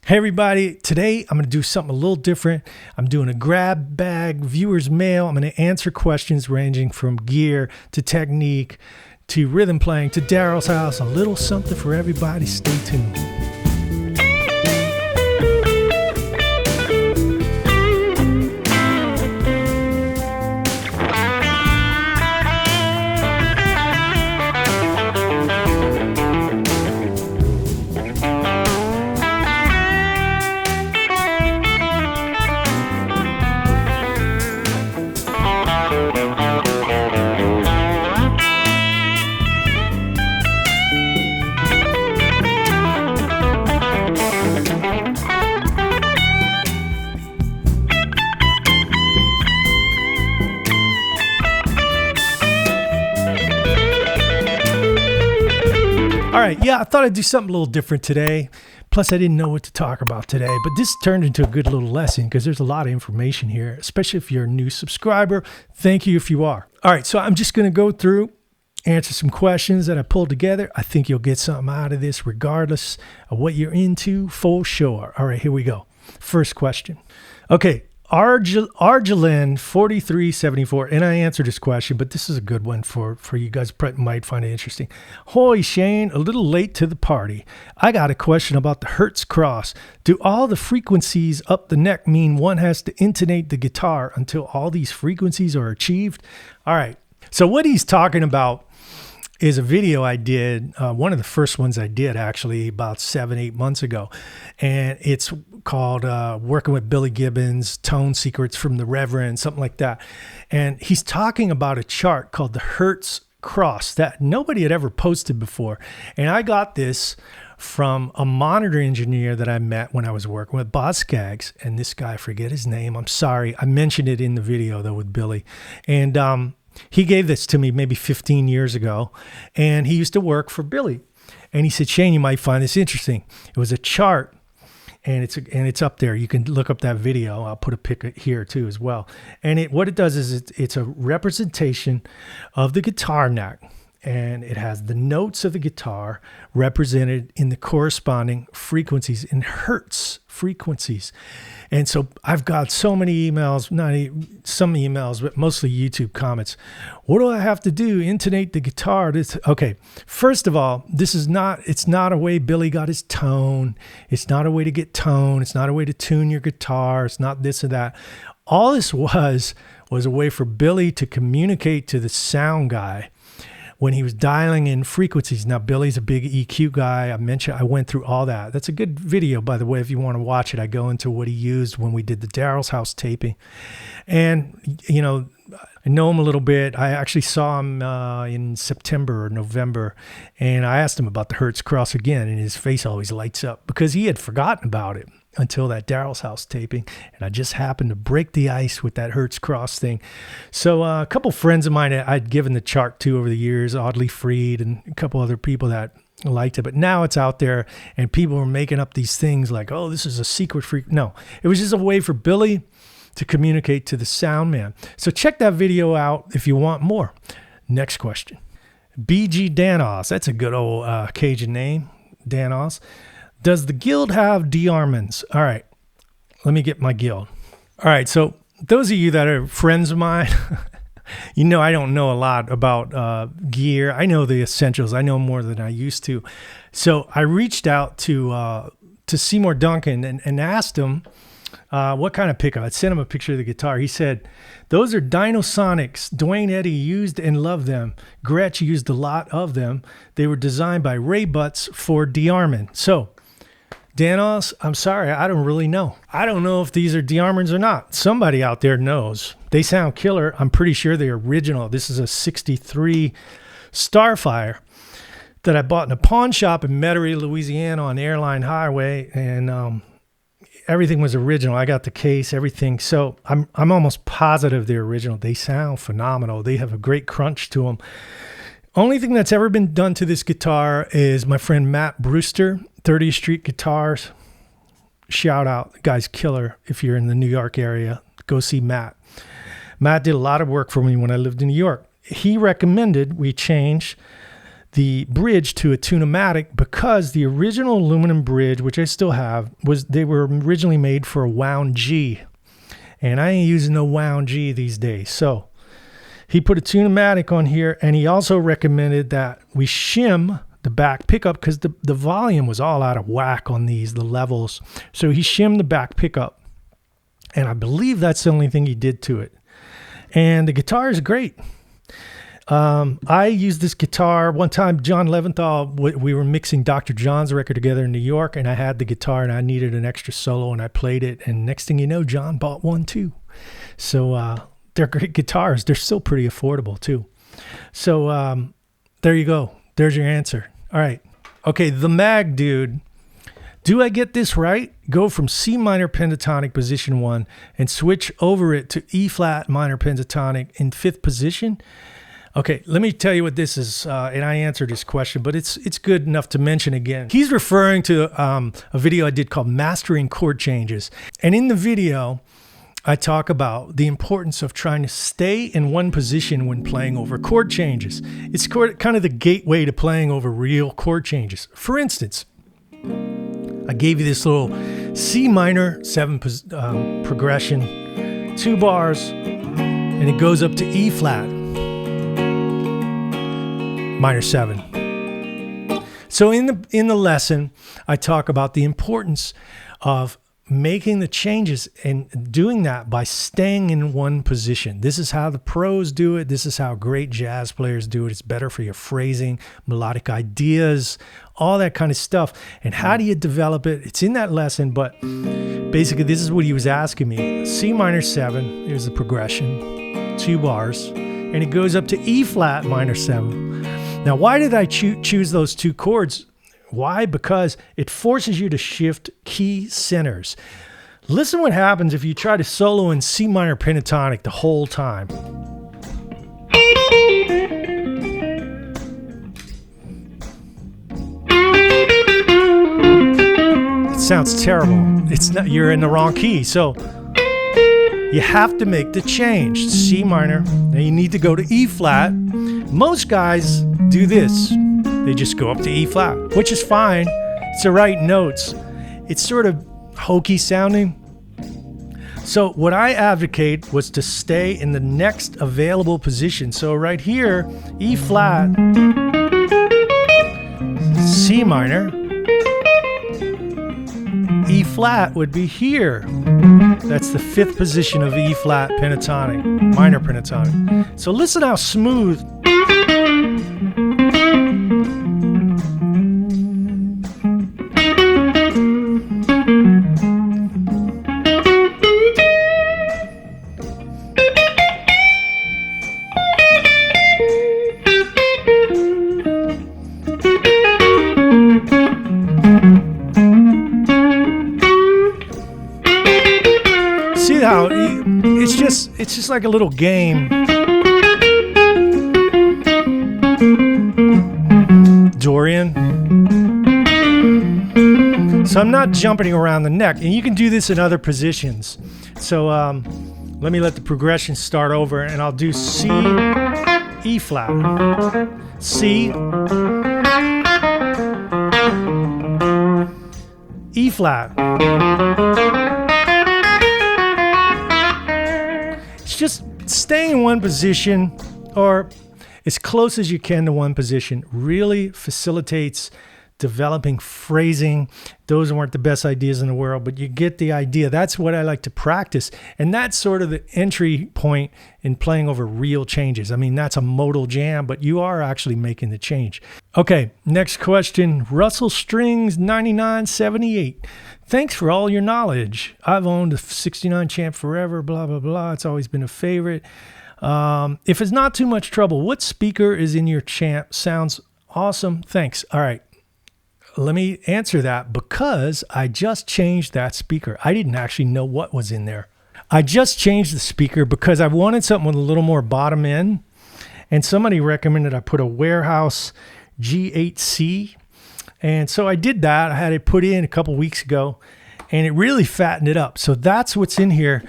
Hey everybody, today I'm going to do something a little different. I'm doing a grab bag viewer's mail. I'm going to answer questions ranging from gear to technique to rhythm playing to Daryl's house. A little something for everybody. Stay tuned. All right, yeah, I thought I'd do something a little different today. Plus, I didn't know what to talk about today, but this turned into a good little lesson because there's a lot of information here, especially if you're a new subscriber. Thank you if you are. All right, so I'm just going to go through, answer some questions that I pulled together. I think you'll get something out of this regardless of what you're into, for sure. All right, here we go. First question. Okay. Argelin 4374, and I answered this question, but this is a good one for you guys. Might find it interesting. Hoy Shane, a little late to the party. I got a question about the Hertz cross. Do all the frequencies up the neck mean one has to intonate the guitar until all these frequencies are achieved? All right, so what he's talking about is a video I did, one of the first ones I did actually about 7-8 months ago. And it's called Working with Billy Gibbons, Tone Secrets from the Reverend, something like that. And he's talking about a chart called the Hertz cross that nobody had ever posted before. And I got this from a monitor engineer that I met when I was working with Boz Skaggs. And this guy, I forget his name. I'm sorry. I mentioned it in the video though with Billy. And he gave this to me maybe 15 years ago, and he used to work for Billy. And he said, Shane, you might find this interesting. It was a chart, and it's up there. You can look up that video. I'll put a pic here too as well. And what it does is it's a representation of the guitar neck, and it has the notes of the guitar represented in the corresponding frequencies, in Hertz frequencies. And so I've got so many emails, some emails, but mostly YouTube comments. What do I have to do? Intonate the guitar? Okay, first of all, it's not a way Billy got his tone. It's not a way to get tone. It's not a way to tune your guitar. It's not this or that. All this was a way for Billy to communicate to the sound guy when he was dialing in frequencies. Now, Billy's a big EQ guy. I went through all that. That's a good video, by the way, if you want to watch it. I go into what he used when we did the Daryls house taping. And, you know, I know him a little bit. I actually saw him in September or November, and I asked him about the Hertz cross again, and his face always lights up because he had forgotten about it until that Daryls house taping, and I just happened to break the ice with that Hertz cross thing. So a couple friends of mine I'd given the chart to over the years, Audley Freed and a couple other people that liked it, but now it's out there and people are making up these things like, oh, this is a secret No, it was just a way for Billy to communicate to the sound man. So check that video out if you want more. Next question. BG Danos, that's a good old Cajun name, Danos. Does the guild have de-armings? All right, let me get my guild. All right, so those of you that are friends of mine, you know I don't know a lot about gear. I know the essentials. I know more than I used to. So I reached out to Seymour Duncan and asked him what kind of pickup. I sent him a picture of the guitar. He said, those are Dynasonics. Dwayne Eddy used and loved them. Gretsch used a lot of them. They were designed by Ray Butts for de-arming. So, Danos, I'm sorry, I don't really know. I don't know if these are de-armings or not. Somebody out there knows. They sound killer. I'm pretty sure they're original. This is a 63 Starfire that I bought in a pawn shop in Metairie, Louisiana on Airline Highway, and everything was original. I got the case, everything. So I'm almost positive they're original. They sound phenomenal. They have a great crunch to them. Only thing that's ever been done to this guitar is my friend Matt Brewster, 30th Street Guitars. Shout out. The guy's killer. If you're in the New York area, go see Matt. Matt did a lot of work for me when I lived in New York. He recommended we change the bridge to a tune-o-matic because the original aluminum bridge, which I still have, they were originally made for a wound G. And I ain't using no wound G these days. So he put a tune-o-matic on here, and he also recommended that we shim the back pickup because the volume was all out of whack on the levels. So he shimmed the back pickup. And I believe that's the only thing he did to it. And the guitar is great. I used this guitar one time. John Leventhal, we were mixing Dr. John's record together in New York, and I had the guitar and I needed an extra solo, and I played it. And next thing you know, John bought one too. So they're great guitars. They're still pretty affordable too. So there you go. There's your answer. All right. Okay, the Mag Dude. Do I get this right? Go from C minor pentatonic position 1 and switch over it to E flat minor pentatonic in 5th position? Okay, let me tell you what this is, and I answered this question, but it's good enough to mention again. He's referring to a video I did called Mastering Chord Changes. And in the video, I talk about the importance of trying to stay in one position when playing over chord changes. It's kind of the gateway to playing over real chord changes. For instance, I gave you this little C minor 7 progression, 2 bars, and it goes up to E flat minor 7. So in the lesson, I talk about the importance of making the changes and doing that by staying in one position. This is how the pros do it. This is how great jazz players do it. It's better for your phrasing, melodic ideas, all that kind of stuff. And how do you develop it? It's in that lesson, but basically this is what he was asking me. C minor 7, here's the progression, 2 bars, and it goes up to E flat minor 7. Now, why did I choose those 2 chords? Why? Because it forces you to shift key centers. Listen what happens if you try to solo in C minor pentatonic the whole time. It sounds terrible. It's not, you're in the wrong key. So you have to make the change. C minor. Now you need to go to E flat. Most guys do this. They just go up to E flat, which is fine. It's the right notes. It's sort of hokey sounding. So what I advocate was to stay in the next available position. So right here, E flat, C minor, E flat would be here. That's the 5th position of E flat pentatonic, minor pentatonic. So listen how smooth. See how it's just like a little game. Dorian. So I'm not jumping around the neck, and you can do this in other positions. So let me let the progression start over, and I'll do C, E flat, C, E flat. It's just staying in one position, or as close as you can to one position, really facilitates developing phrasing. Those weren't the best ideas in the world, but you get the idea. That's what I like to practice. And that's sort of the entry point in playing over real changes. I mean, that's a modal jam, but you are actually making the change. Okay, next question. Russell Strings 9978. Thanks for all your knowledge. I've owned a 69 Champ forever, blah, blah, blah. It's always been a favorite. If it's not too much trouble, what speaker is in your Champ? Sounds awesome. Thanks. All right. Let me answer that because I just changed that speaker. I didn't actually know what was in there. I just changed the speaker because I wanted something with a little more bottom end. And somebody recommended I put a Warehouse G8C. And so I did that. I had it put in a couple weeks ago and it really fattened it up. So that's what's in here.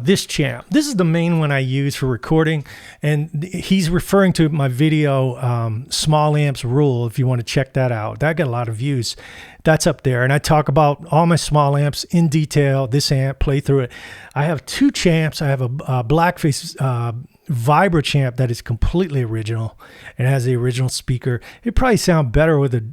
this champ. This is the main one I use for recording, and he's referring to my video, Small Amps Rule, if you want to check that out. That got a lot of views. That's up there, and I talk about all my small amps in detail, this amp, play through it. I have 2 champs. I have a Blackface Vibra champ that is completely original and has the original speaker. It probably sound better with a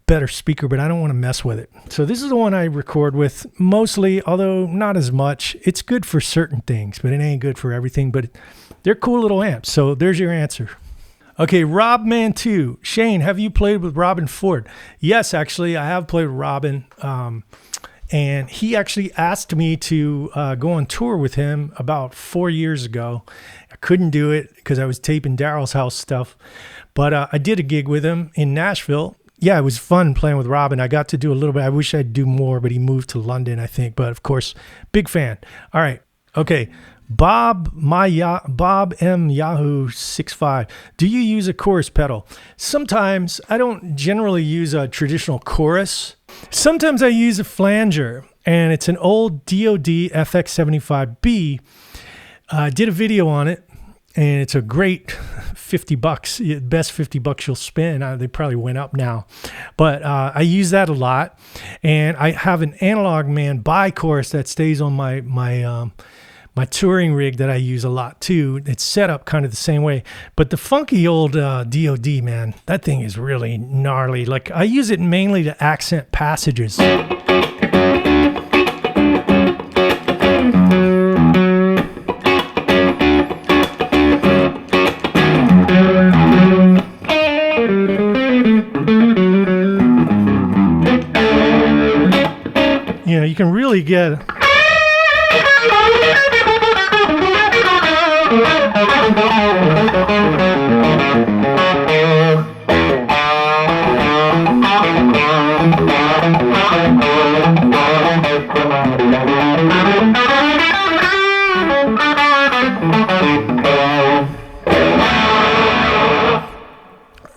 better speaker, but I don't want to mess with it. So this is the one I record with mostly, although not as much. It's good for certain things, but it ain't good for everything. But they're cool little amps. So there's your answer. Okay, Rob Man 2. Shane, have you played with Robben Ford? Yes, actually, I have played with Robben. And he actually asked me to go on tour with him about 4 years ago. I couldn't do it because I was taping Daryls house stuff. But I did a gig with him in Nashville. Yeah, it was fun playing with Robben. I got to do a little bit. I wish I'd do more, but he moved to London, I think. But of course, big fan. All right. Okay. Bob M Yahoo 65. Do you use a chorus pedal? Sometimes. I don't generally use a traditional chorus. Sometimes I use a flanger, and it's an old DOD FX75B. I did a video on it, and it's a great $50. Best $50 you'll spend. They probably went up now, but I use that a lot, and I have an Analog Man bi-chorus that stays on my touring rig that I use a lot too. It's set up kind of the same way, but the funky old DOD, man, that thing is really gnarly. Like, I use it mainly to accent passages. You know, you can really get...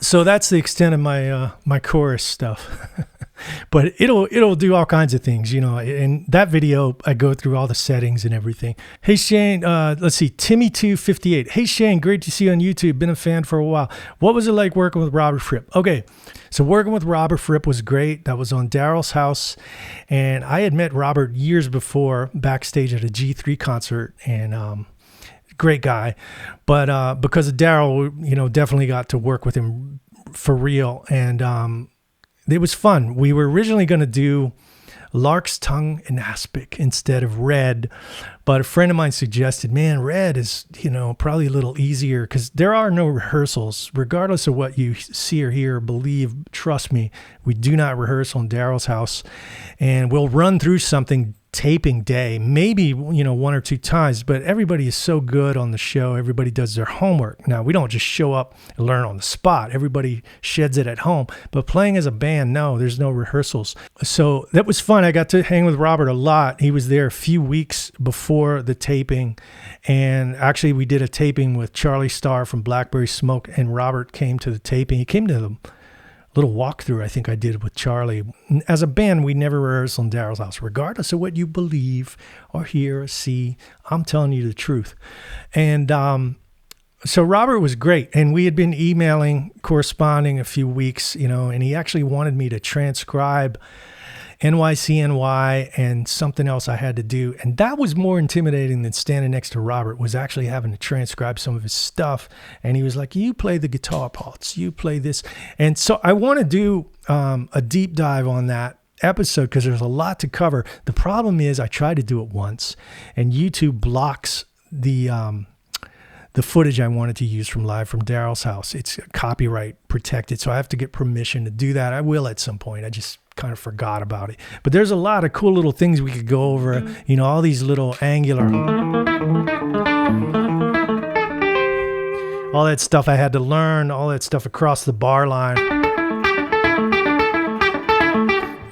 So that's the extent of my chorus stuff. But it'll do all kinds of things, you know. In that video, I go through all the settings and everything. Hey Shane, let's see, Timmy258. Hey Shane, great to see you on YouTube. Been a fan for a while. What was it like working with Robert Fripp? Okay, so working with Robert Fripp was great. That was on Daryls house, and I had met Robert years before backstage at a G3 concert, and great guy. But because of Daryl, you know, definitely got to work with him for real, and it was fun. We were originally going to do Lark's Tongue and Aspic instead of Red, but a friend of mine suggested, man, Red is, you know, probably a little easier because there are no rehearsals. Regardless of what you see or hear or believe, trust me, we do not rehearse on Daryl's house, and we'll run through something taping day, maybe, you know, 1 or 2 times, but everybody is so good on the show. Everybody does their homework. Now, we don't just show up and learn on the spot. Everybody sheds it at home, but playing as a band, no, there's no rehearsals. So that was fun. I got to hang with Robert a lot. He was there a few weeks before the taping, and actually we did a taping with Charlie Starr from Blackberry Smoke, and Robert came to the taping. He came to the little walkthrough I think I did with Charlie. As a band, we never rehearse on Daryl's house, regardless of what you believe or hear or see. I'm telling you the truth. And so Robert was great, and we had been emailing, corresponding a few weeks, you know, and he actually wanted me to transcribe NYCNY and something else I had to do. And that was more intimidating than standing next to Robert, was actually having to transcribe some of his stuff. And he was like, you play the guitar parts, you play this. And so I want to do a deep dive on that episode because there's a lot to cover. The problem is I tried to do it once, and YouTube blocks the footage I wanted to use from live from Daryl's house. It's copyright protected, so I have to get permission to do that. I will at some point. I just kind of forgot about it. But there's a lot of cool little things we could go over. You know, all these little angular, all that stuff I had to learn, all that stuff across the bar line,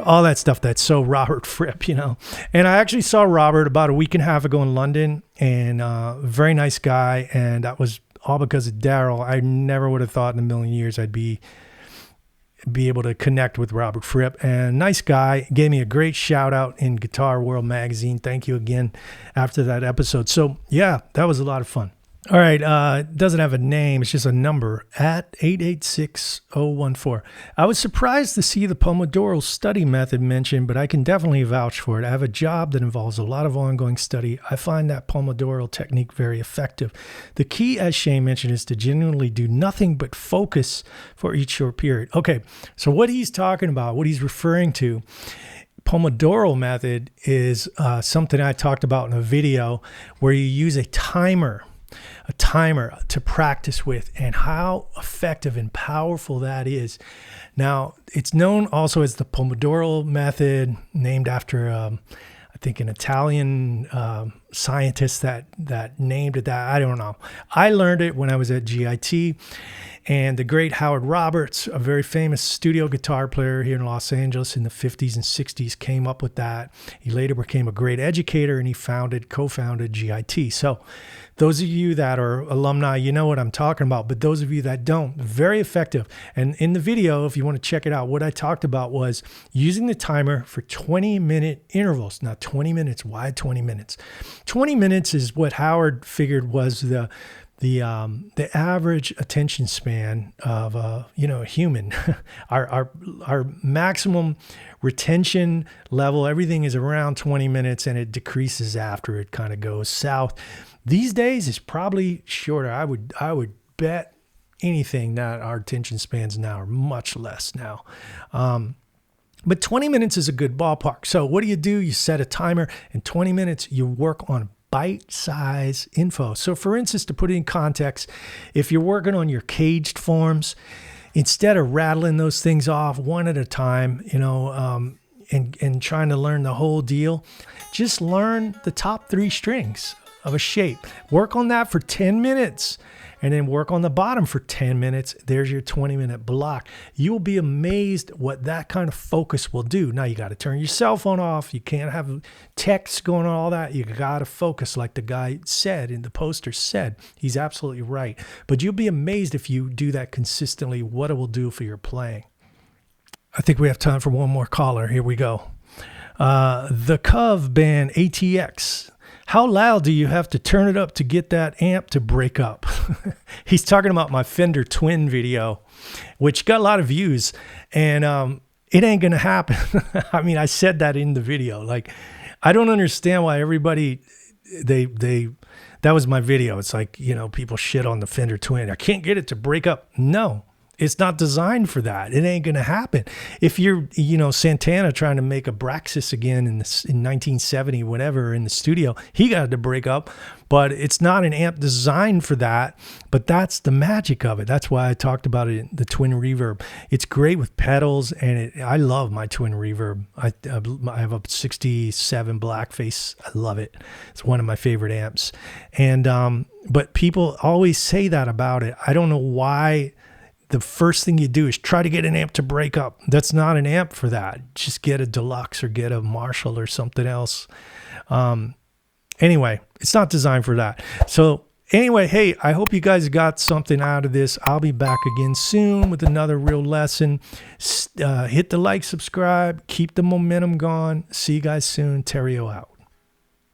all that stuff that's so Robert Fripp, you know. And I actually saw Robert about a week and a half ago in London, and very nice guy, and that was all because of Daryl. I never would have thought in a million years I'd be be able to connect with Robert Fripp. And nice guy, gave me a great shout out in Guitar World magazine. Thank you again after that episode. So yeah, that was a lot of fun. All right, it doesn't have a name. It's just a number, at 886014. I was surprised to see the Pomodoro study method mentioned, but I can definitely vouch for it. I have a job that involves a lot of ongoing study. I find that Pomodoro technique very effective. The key, as Shane mentioned, is to genuinely do nothing but focus for each short period. Okay, so what he's talking about, what he's referring to, Pomodoro method is something I talked about in a video where you use a timer to practice with, and how effective and powerful that is. Now, it's known also as the Pomodoro method, named after I think an Italian scientist that named it that. I don't know. I learned it when I was at GIT, and the great Howard Roberts, a very famous studio guitar player here in Los Angeles in the 50s and 60s, came up with that. He later became a great educator, and he co-founded GIT. So those of you that are alumni, you know what I'm talking about, but those of you that don't, very effective. And in the video, if you want to check it out, what I talked about was using the timer for 20-minute intervals. Now, 20 minutes, why 20 minutes? 20 minutes is what Howard figured was the average attention span of a human. our maximum retention level, everything is around 20 minutes, and it decreases after it kind of goes south. These days it's probably shorter. I would bet anything that our attention spans now are much less now. But 20 minutes is a good ballpark. So what do? You set a timer, and 20 minutes you work on bite-size info. So for instance, to put it in context, if you're working on your caged forms, instead of rattling those things off one at a time, and trying to learn the whole deal, just learn the top 3 strings of a shape. Work on that for 10 minutes, and then work on the bottom for 10 minutes. There's your 20-minute block. You'll be amazed what that kind of focus will do. Now, you got to turn your cell phone off. You can't have text going on, all that. You got to focus, like the guy said in the poster said. He's absolutely right. But you'll be amazed if you do that consistently, what it will do for your playing. I think we have time for one more caller. Here we go. The Cove band ATX. How loud do you have to turn it up to get that amp to break up? He's talking about my Fender Twin video, which got a lot of views, and it ain't gonna happen. I mean, I said that in the video. Like, I don't understand why everybody that was my video. It's like, people shit on the Fender Twin. I can't get it to break up. No. It's not designed for that. It ain't going to happen. If you're, Santana trying to make a Braxis again in 1970, whatever, in the studio, he got it to break up, but it's not an amp designed for that. But that's the magic of it. That's why I talked about it, the Twin Reverb. It's great with pedals, and I love my Twin Reverb. I have a 67 Blackface. I love it. It's one of my favorite amps. And but people always say that about it. I don't know why. The first thing you do is try to get an amp to break up. That's not an amp for that. Just get a Deluxe or get a Marshall or something else. Anyway, it's not designed for that. So anyway, hey, I hope you guys got something out of this. I'll be back again soon with another real lesson. Hit the like, subscribe, keep the momentum going. See you guys soon. Terrio out.